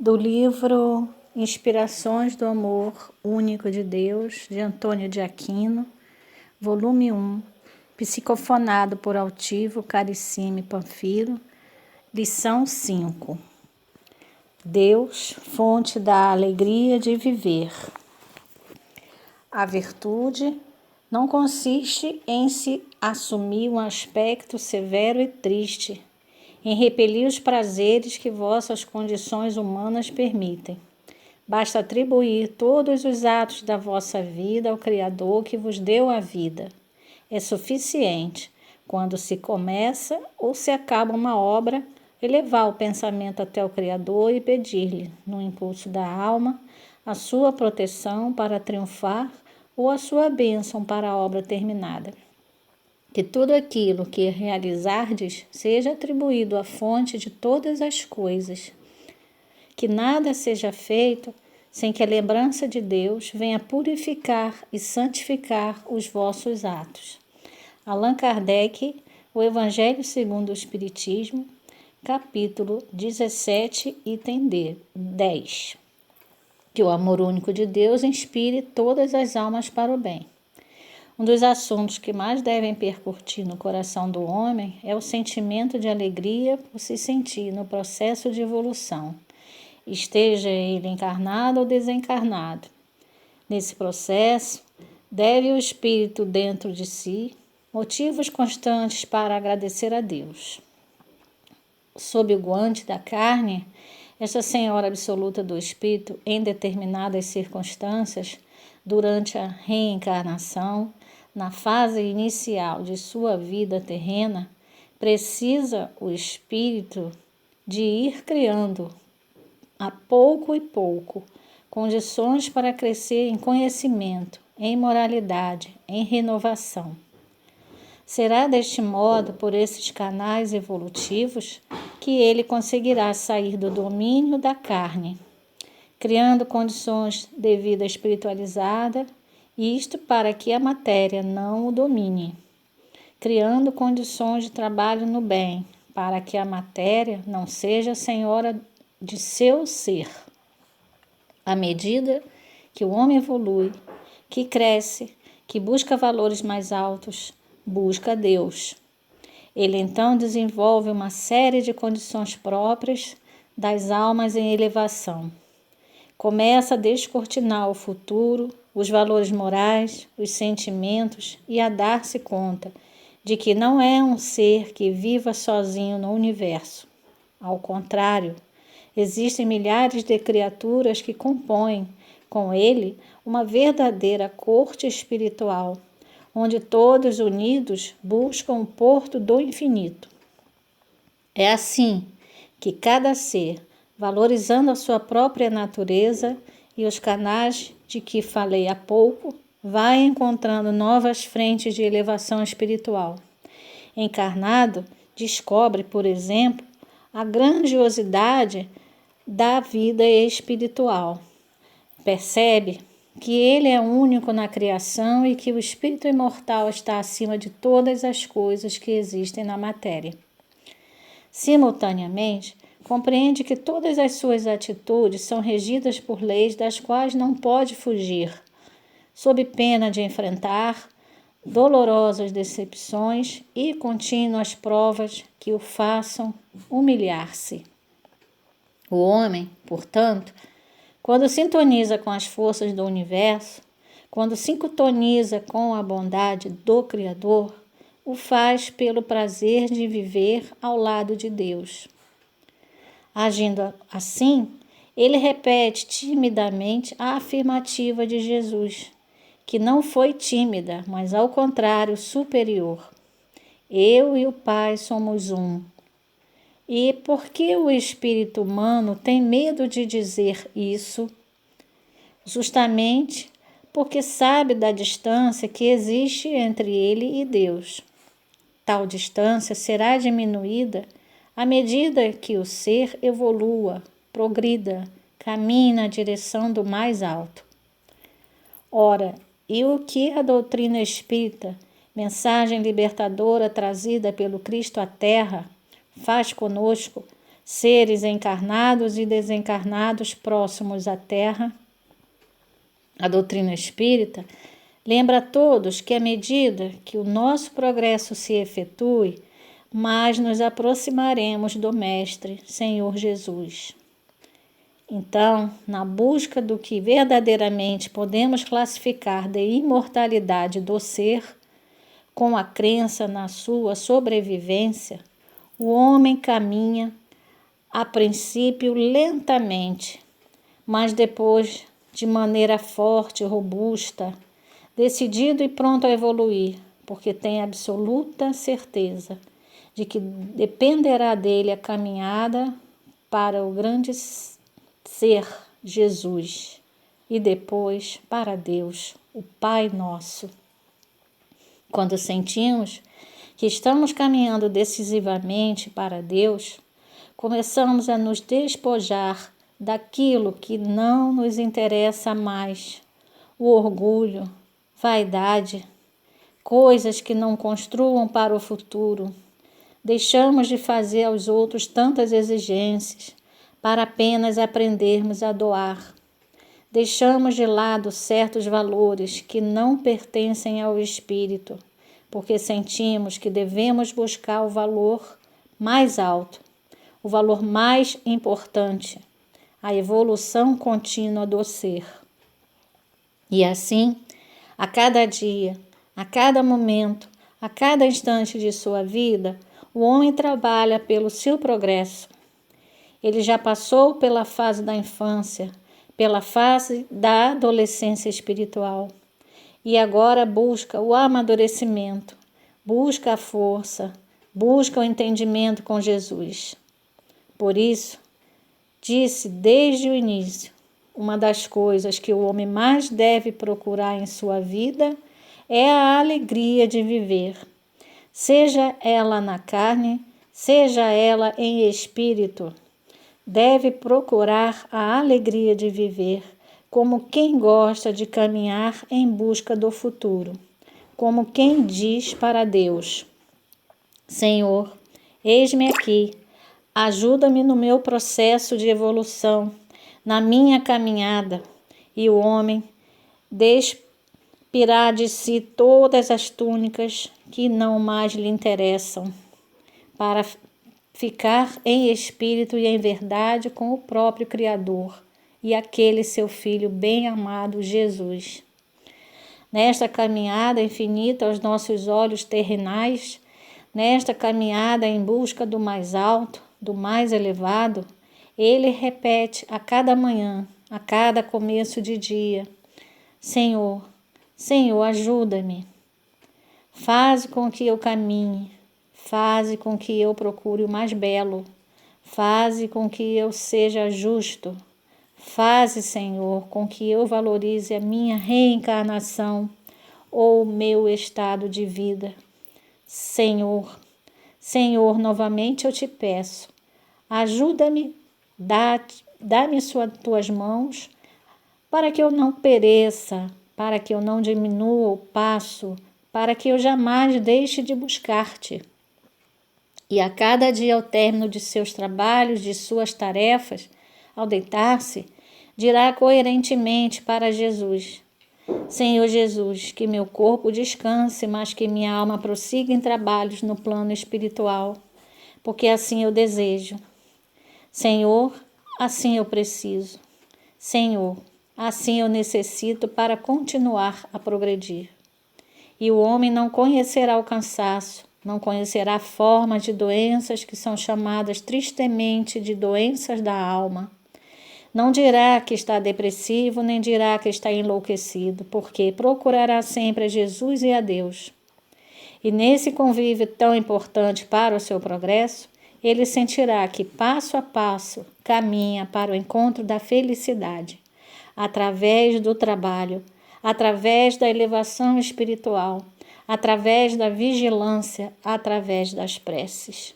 do livro Inspirações do Amor Único de Deus, de Antônio de Aquino, volume 1, psicofonado por Altivo Carissime Panfilo, lição 5. Deus, fonte da alegria de viver. A virtude não consiste em se assumir um aspecto severo e triste, em repelir os prazeres que vossas condições humanas permitem. Basta atribuir todos os atos da vossa vida ao Criador que vos deu a vida. É suficiente, quando se começa ou se acaba uma obra, elevar o pensamento até o Criador e pedir-lhe, no impulso da alma, a sua proteção para triunfar ou a sua bênção para a obra terminada. Que tudo aquilo que realizardes seja atribuído à fonte de todas as coisas. Que nada seja feito sem que a lembrança de Deus venha purificar e santificar os vossos atos. Allan Kardec, O Evangelho segundo o Espiritismo, capítulo 17, item 10. Que o amor único de Deus inspire todas as almas para o bem. Um dos assuntos que mais devem percutir no coração do homem é o sentimento de alegria por se sentir no processo de evolução, esteja ele encarnado ou desencarnado. Nesse processo, deve o espírito dentro de si motivos constantes para agradecer a Deus. Sob o guante da carne, esta senhora absoluta do espírito, em determinadas circunstâncias, durante a reencarnação, na fase inicial de sua vida terrena, precisa o espírito de ir criando, a pouco e pouco, condições para crescer em conhecimento, em moralidade, em renovação. Será deste modo, por esses canais evolutivos, que ele conseguirá sair do domínio da carne, criando condições de vida espiritualizada, isto para que a matéria não o domine, criando condições de trabalho no bem, para que a matéria não seja senhora de seu ser. À medida que o homem evolui, que cresce, que busca valores mais altos, busca Deus. Ele então desenvolve uma série de condições próprias das almas em elevação. Começa a descortinar o futuro, os valores morais, os sentimentos e a dar-se conta de que não é um ser que viva sozinho no universo. Ao contrário, existem milhares de criaturas que compõem com ele uma verdadeira corte espiritual, onde todos unidos buscam o porto do infinito. É assim que cada ser, valorizando a sua própria natureza e os canais de que falei há pouco, vai encontrando novas frentes de elevação espiritual. Encarnado, descobre, por exemplo, a grandiosidade da vida espiritual. Percebe que ele é único na criação e que o espírito imortal está acima de todas as coisas que existem na matéria. Simultaneamente, compreende que todas as suas atitudes são regidas por leis das quais não pode fugir, sob pena de enfrentar dolorosas decepções e contínuas provas que o façam humilhar-se. O homem, portanto, quando sintoniza com as forças do universo, quando sintoniza com a bondade do Criador, o faz pelo prazer de viver ao lado de Deus. Agindo assim, ele repete timidamente a afirmativa de Jesus, que não foi tímida, mas ao contrário, superior. Eu e o Pai somos um. E por que o espírito humano tem medo de dizer isso? Justamente porque sabe da distância que existe entre ele e Deus. Tal distância será diminuída à medida que o ser evolua, progrida, caminhe na direção do mais alto. Ora, e o que a doutrina espírita, mensagem libertadora trazida pelo Cristo à Terra, faz conosco, seres encarnados e desencarnados próximos à Terra, a doutrina espírita lembra a todos que à medida que o nosso progresso se efetue, mais nos aproximaremos do Mestre, Senhor Jesus. Então, na busca do que verdadeiramente podemos classificar de imortalidade do ser, com a crença na sua sobrevivência, o homem caminha, a princípio lentamente, mas depois de maneira forte e robusta, decidido e pronto a evoluir, porque tem absoluta certeza de que dependerá dele a caminhada para o grande ser Jesus e depois para Deus, o Pai nosso. Quando sentimos que estamos caminhando decisivamente para Deus, começamos a nos despojar daquilo que não nos interessa mais, o orgulho, vaidade, coisas que não construam para o futuro. Deixamos de fazer aos outros tantas exigências para apenas aprendermos a doar. Deixamos de lado certos valores que não pertencem ao espírito, porque sentimos que devemos buscar o valor mais alto, o valor mais importante, a evolução contínua do ser. E assim, a cada dia, a cada momento, a cada instante de sua vida, o homem trabalha pelo seu progresso. Ele já passou pela fase da infância, pela fase da adolescência espiritual e agora busca o amadurecimento, busca a força, busca o entendimento com Jesus. Por isso, disse desde o início, uma das coisas que o homem mais deve procurar em sua vida é a alegria de viver, seja ela na carne, seja ela em espírito. Deve procurar a alegria de viver, como quem gosta de caminhar em busca do futuro, como quem diz para Deus: Senhor, eis-me aqui, ajuda-me no meu processo de evolução, na minha caminhada. E o homem despirá de si todas as túnicas que não mais lhe interessam, para ficar em espírito e em verdade com o próprio Criador e aquele seu Filho bem-amado Jesus. Nesta caminhada infinita aos nossos olhos terrenais, nesta caminhada em busca do mais alto, do mais elevado, ele repete a cada manhã, a cada começo de dia: Senhor, Senhor, ajuda-me. Faze com que eu caminhe, faze com que eu procure o mais belo, faze com que eu seja justo, faze, Senhor, com que eu valorize a minha reencarnação ou o meu estado de vida. Senhor, Senhor, novamente eu te peço, ajuda-me, dá-me tuas mãos, para que eu não pereça, para que eu não diminua o passo, para que eu jamais deixe de buscar-te. E a cada dia, ao término de seus trabalhos, de suas tarefas, ao deitar-se, dirá coerentemente para Jesus: Senhor Jesus, que meu corpo descanse, mas que minha alma prossiga em trabalhos no plano espiritual, porque assim eu desejo. Senhor, assim eu preciso. Senhor, assim eu necessito para continuar a progredir. E o homem não conhecerá o cansaço, não conhecerá a forma de doenças que são chamadas tristemente de doenças da alma. Não dirá que está depressivo, nem dirá que está enlouquecido, porque procurará sempre a Jesus e a Deus. E nesse convívio tão importante para o seu progresso, ele sentirá que passo a passo caminha para o encontro da felicidade, através do trabalho, através da elevação espiritual, através da vigilância, através das preces.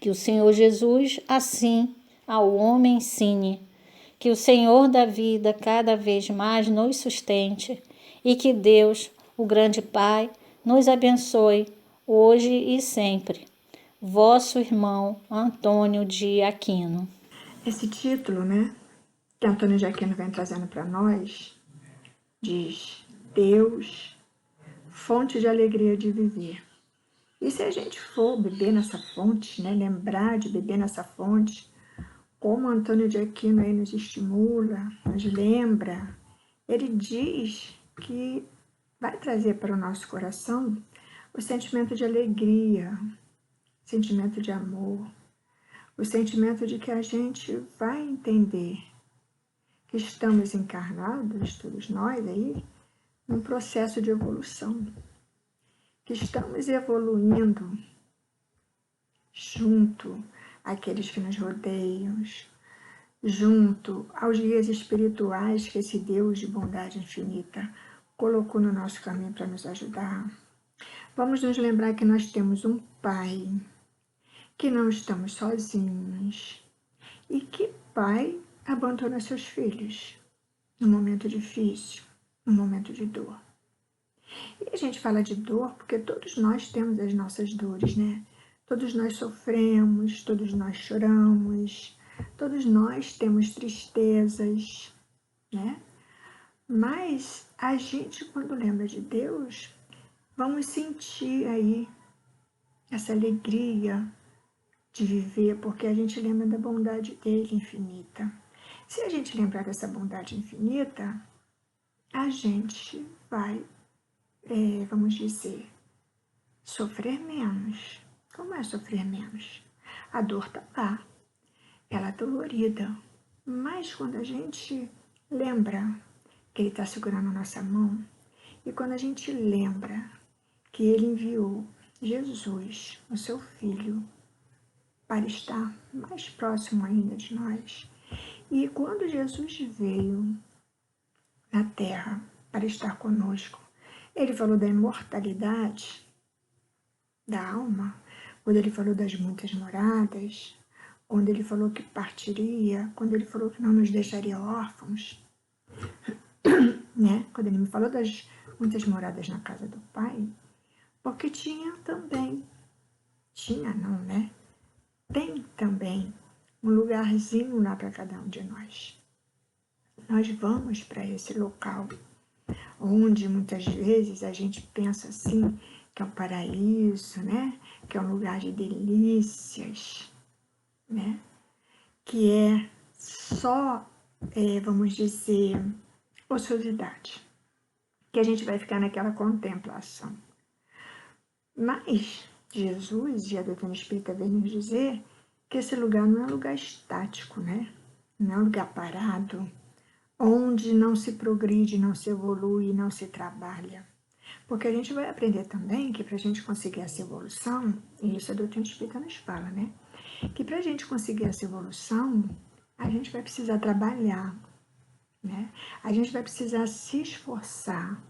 Que o Senhor Jesus, assim, ao homem ensine, que o Senhor da vida cada vez mais nos sustente e que Deus, o grande Pai, nos abençoe hoje e sempre. vosso irmão Antônio de Aquino. Esse título, né, que Antônio de Aquino vem trazendo para nós, diz: Deus, fonte de alegria de viver. E se a gente for beber nessa fonte, né, lembrar de beber nessa fonte, como Antônio de Aquino aí nos estimula, nos lembra, ele diz que vai trazer para o nosso coração o sentimento de alegria, sentimento de amor, o sentimento de que a gente vai entender que estamos encarnados, todos nós aí, num processo de evolução, que estamos evoluindo junto àqueles que nos rodeiam, junto aos guias espirituais que esse Deus de bondade infinita colocou no nosso caminho para nos ajudar. Vamos nos lembrar que nós temos um Pai, que não estamos sozinhos e que Pai abandona seus filhos no momento difícil, no momento de dor. E a gente fala de dor porque todos nós temos as nossas dores, né? Todos nós sofremos, todos nós choramos, todos nós temos tristezas, né? Mas a gente, quando lembra de Deus, vamos sentir aí essa alegria de viver, porque a gente lembra da bondade dele infinita. Se a gente lembrar dessa bondade infinita, a gente vai, vamos dizer, sofrer menos. Como é sofrer menos? A dor está lá, ela é dolorida, mas quando a gente lembra que ele está segurando a nossa mão, e quando a gente lembra que ele enviou Jesus, o seu Filho, para estar mais próximo ainda de nós, e quando Jesus veio na Terra para estar conosco, ele falou da imortalidade da alma, quando ele falou das muitas moradas, quando ele falou que partiria, quando ele falou que não nos deixaria órfãos, né? Quando ele me falou das muitas moradas na casa do Pai, porque tinha também, tinha não, né? Tem também um lugarzinho lá para cada um de nós. Nós vamos para esse local, onde muitas vezes a gente pensa assim, que é um paraíso, né? Que é um lugar de delícias, né? Que é só, vamos dizer, ociosidade, que a gente vai ficar naquela contemplação. Mas Jesus e a doutrina espírita vem nos dizer que esse lugar não é um lugar estático, né? Não é um lugar parado, onde não se progride, não se evolui, não se trabalha. Porque a gente vai aprender também que para a gente conseguir essa evolução, e isso a doutrina espírita nos fala, né? Que para a gente conseguir essa evolução, a gente vai precisar trabalhar, né? A gente vai precisar se esforçar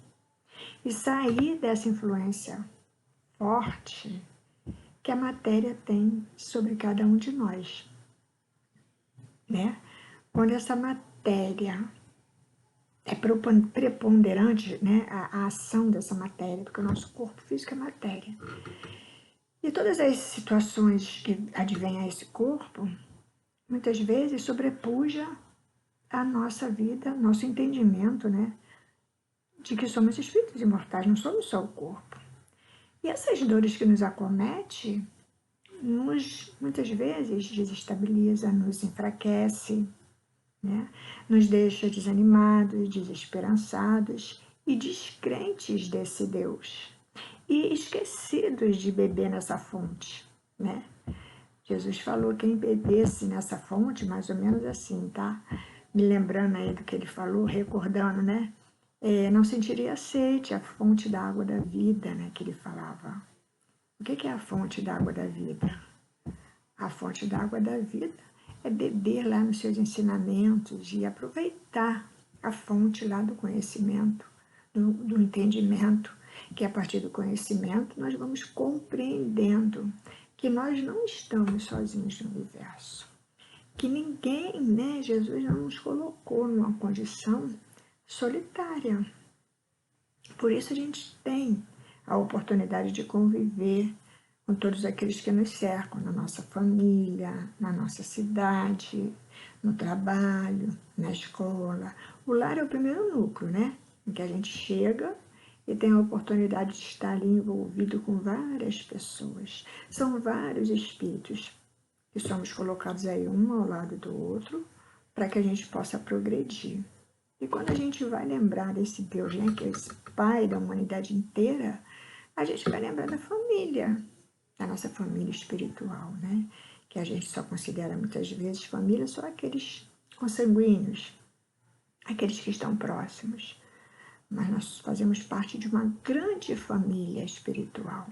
e sair dessa influência forte que a matéria tem sobre cada um de nós, né? Quando essa matéria é preponderante, né, a ação dessa matéria, porque o nosso corpo físico é matéria. E todas as situações que advêm a esse corpo, muitas vezes sobrepuja a nossa vida, nosso entendimento, né, de que somos espíritos imortais, não somos só o corpo. E essas dores que nos acometem, muitas vezes desestabiliza, nos enfraquece, né? Nos deixa desanimados, desesperançados e descrentes desse Deus e esquecidos de beber nessa fonte, né? Jesus falou que quem bebesse nessa fonte, mais ou menos assim, tá? Me lembrando aí do que ele falou, recordando, né? Não sentiria sede, a fonte da água da vida, né? Que ele falava. O que é a fonte da água da vida? A fonte da água da vida é beber lá nos seus ensinamentos e aproveitar a fonte lá do conhecimento, do entendimento, que a partir do conhecimento nós vamos compreendendo que nós não estamos sozinhos no universo, que ninguém, né, Jesus não nos colocou numa condição solitária. Por isso a gente tem a oportunidade de conviver com todos aqueles que nos cercam, na nossa família, na nossa cidade, no trabalho, na escola. O lar é o primeiro núcleo, né? Em que a gente chega e tem a oportunidade de estar ali envolvido com várias pessoas. São vários espíritos que somos colocados aí um ao lado do outro para que a gente possa progredir. E quando a gente vai lembrar desse Deus, né, que é esse Pai da humanidade inteira, a gente vai lembrar da família, da nossa família espiritual, né? Que a gente só considera muitas vezes família só aqueles consanguíneos, aqueles que estão próximos. Mas nós fazemos parte de uma grande família espiritual,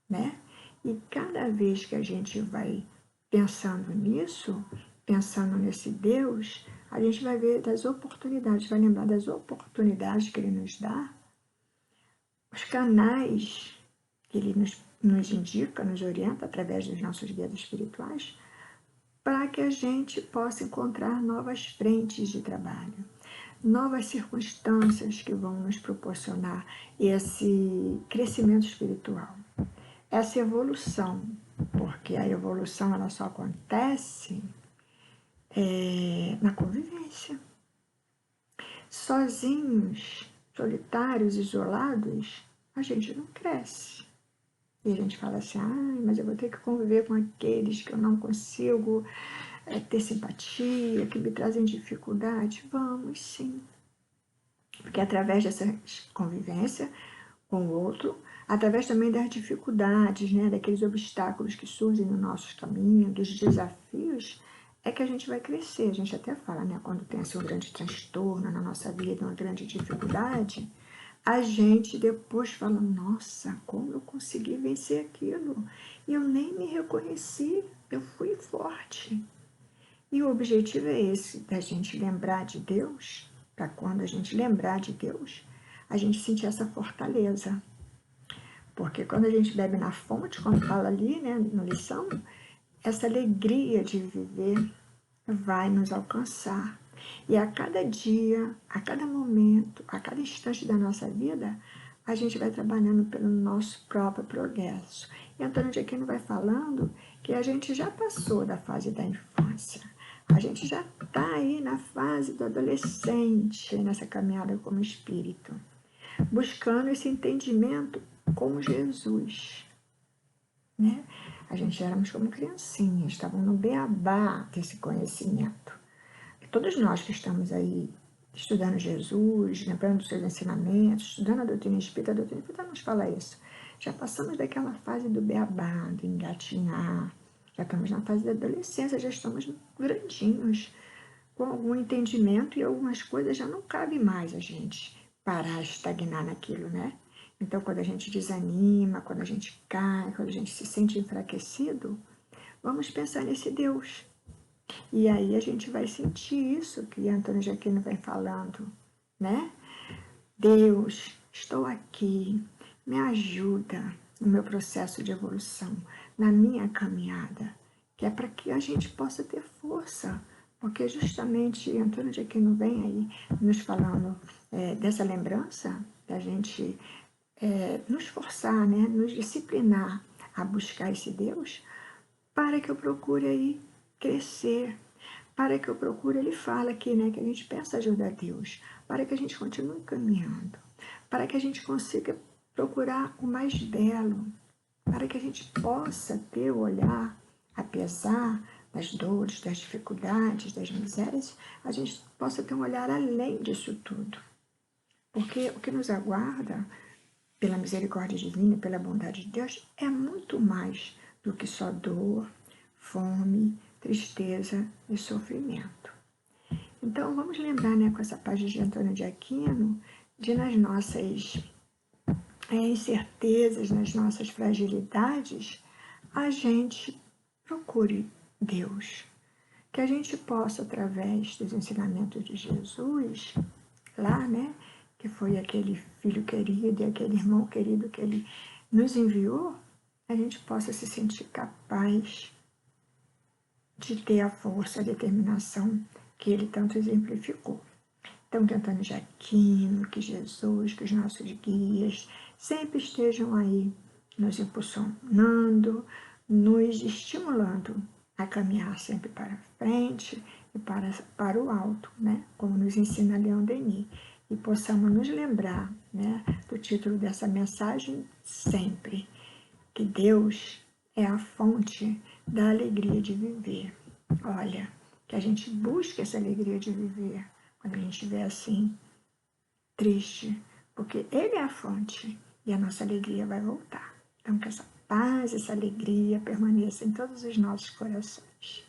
né? E cada vez que a gente vai pensando nisso, pensando nesse Deus, a gente vai ver das oportunidades, vai lembrar das oportunidades que Ele nos dá, os canais que Ele nos indica, nos orienta através dos nossos guias espirituais, para que a gente possa encontrar novas frentes de trabalho, novas circunstâncias que vão nos proporcionar esse crescimento espiritual, essa evolução, porque a evolução ela só acontece na convivência. Sozinhos, solitários, isolados, a gente não cresce. E a gente fala assim, mas eu vou ter que conviver com aqueles que eu não consigo ter simpatia, que me trazem dificuldade. Vamos sim. Porque através dessa convivência com o outro, através também das dificuldades, né, daqueles obstáculos que surgem no nosso caminho, dos desafios, é que a gente vai crescer. A gente até fala, né, quando tem assim, um grande transtorno na nossa vida, uma grande dificuldade, a gente depois fala, nossa, como eu consegui vencer aquilo? E eu nem me reconheci, eu fui forte. E o objetivo é esse, da gente lembrar de Deus, para quando a gente lembrar de Deus, a gente sentir essa fortaleza. Porque quando a gente bebe na fonte, como fala ali, né, na lição, essa alegria de viver vai nos alcançar. E a cada dia, a cada momento, a cada instante da nossa vida, a gente vai trabalhando pelo nosso próprio progresso. E Antônio de Aquino vai falando que a gente já passou da fase da infância. A gente já está aí na fase do adolescente, nessa caminhada como espírito, buscando esse entendimento com Jesus, né? A gente éramos como criancinhas, estavam no beabá desse conhecimento. E todos nós que estamos aí estudando Jesus, lembrando dos seus ensinamentos, estudando a doutrina espírita nos fala isso. Já passamos daquela fase do beabá, do engatinhar, já estamos na fase da adolescência, já estamos grandinhos, com algum entendimento e algumas coisas já não cabe mais a gente parar, estagnar naquilo, né? Então, quando a gente desanima, quando a gente cai, quando a gente se sente enfraquecido, vamos pensar nesse Deus. E aí a gente vai sentir isso que Antônio de Aquino vem falando, né? Deus, estou aqui, me ajuda no meu processo de evolução, na minha caminhada, que é para que a gente possa ter força, porque justamente Antônio de Aquino vem aí nos falando dessa lembrança, da gente nos forçar, né, nos disciplinar a buscar esse Deus, para que eu procure aí crescer, para que eu procure, ele fala aqui, né, que a gente peça ajuda a Deus, para que a gente continue caminhando, para que a gente consiga procurar o mais belo, para que a gente possa ter o olhar, apesar das dores, das dificuldades, das misérias, a gente possa ter um olhar além disso tudo. Porque o que nos aguarda, pela misericórdia divina, pela bondade de Deus, é muito mais do que só dor, fome, tristeza e sofrimento. Então, vamos lembrar, né, com essa página de Antônio de Aquino, de nas nossas incertezas, nas nossas fragilidades, a gente procure Deus. Que a gente possa, através dos ensinamentos de Jesus, lá, né, que foi aquele filho querido e aquele irmão querido que ele nos enviou, a gente possa se sentir capaz de ter a força, a determinação que ele tanto exemplificou. Então, que Antônio de Aquino, que Jesus, que os nossos guias sempre estejam aí nos impulsionando, nos estimulando a caminhar sempre para frente e para o alto, né? Como nos ensina Leon Denis. E possamos nos lembrar, né, do título dessa mensagem sempre, que Deus é a fonte da alegria de viver. Olha, que a gente busque essa alegria de viver quando a gente estiver assim, triste, porque Ele é a fonte e a nossa alegria vai voltar. Então, que essa paz, essa alegria permaneça em todos os nossos corações.